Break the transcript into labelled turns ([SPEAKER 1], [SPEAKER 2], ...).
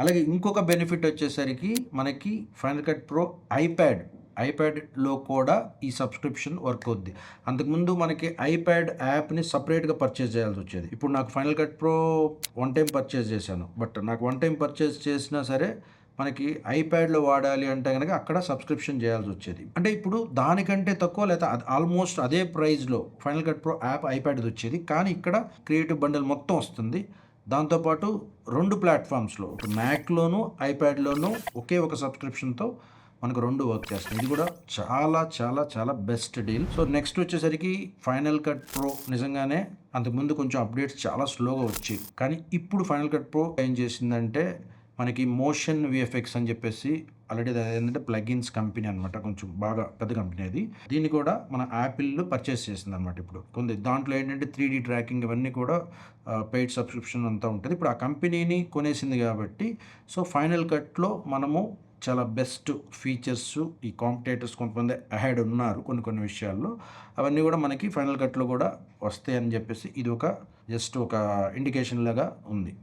[SPEAKER 1] అలాగే ఇంకొక బెనిఫిట్ వచ్చేసరికి మనకి ఫైనల్ కట్ ప్రో ఐప్యాడ్లో కూడా ఈ సబ్స్క్రిప్షన్ వర్క్ అవుద్ది. అంతకుముందు మనకి ఐప్యాడ్ యాప్‌ని సెపరేట్‌గా పర్చేజ్ చేయాల్సొచ్చేది. ఇప్పుడు నాకు final cut pro one time purchase చేశాను. బట్ నాకు వన్ టైమ్ పర్చేజ్ చేసినా సరే మనకి ఐప్యాడ్‌లో వాడాలి అంటే గనక అక్కడ సబ్స్క్రిప్షన్ చేయాల్సొచ్చేది. అంటే ఇప్పుడు దానికంటే తక్కువ లేతే ఆల్మోస్ట్ అదే ప్రైస్‌లో ఫైనల్ కట్ ప్రో యాప్ ఐప్యాడ్‌దొచ్చేది. కానీ ఇక్కడ క్రియేటివ్ బండిల్ మొత్తం వస్తుంది. దాంతో పాటు 2 ప్లాట్‌ఫామ్స్‌లో మ్యాక్‌లోను, ఐప్యాడ్‌లోను ఒకే ఒక సబ్స్క్రిప్షన్‌తో మనకు 2 వర్క్ చేస్తున్నాయి. ఇది కూడా చాలా చాలా చాలా బెస్ట్ డీల్. సో నెక్స్ట్ వచ్చేసరికి ఫైనల్ కట్ ప్రో నిజంగానే అంతకుముందు కొంచెం అప్డేట్స్ చాలా స్లోగా వచ్చేవి. కానీ ఇప్పుడు ఫైనల్ కట్ ప్రో ఏం చేసిందంటే మనకి మోషన్ విఎఫ్ఎక్స్ అని చెప్పేసి ఆల్రెడీ అదేంటంటే ప్లగిన్స్ కంపెనీ అనమాట. కొంచెం బాగా పెద్ద కంపెనీ అది. దీన్ని కూడా మన యాపిల్ పర్చేస్ చేసిందనమాట ఇప్పుడు. దాంట్లో ఏంటంటే 3D ట్రాకింగ్ ఇవన్నీ కూడా పెయిడ్ సబ్స్క్రిప్షన్ అంతా ఉంటుంది. ఇప్పుడు ఆ కంపెనీని కొనేసింది కాబట్టి సో ఫైనల్ కట్‌లో మనము చాలా బెస్ట్ ఫీచర్స్ ఈ కాంపిటేటర్స్ కొంతమంది అహెడ్ ఉన్నారు కొన్ని కొన్ని విషయాల్లో. అవన్నీ కూడా మనకి ఫైనల్ కట్‌లో కూడా వస్తాయని చెప్పేసి ఇది ఒక జస్ట్ ఒక ఇండికేషన్ లాగా ఉంది.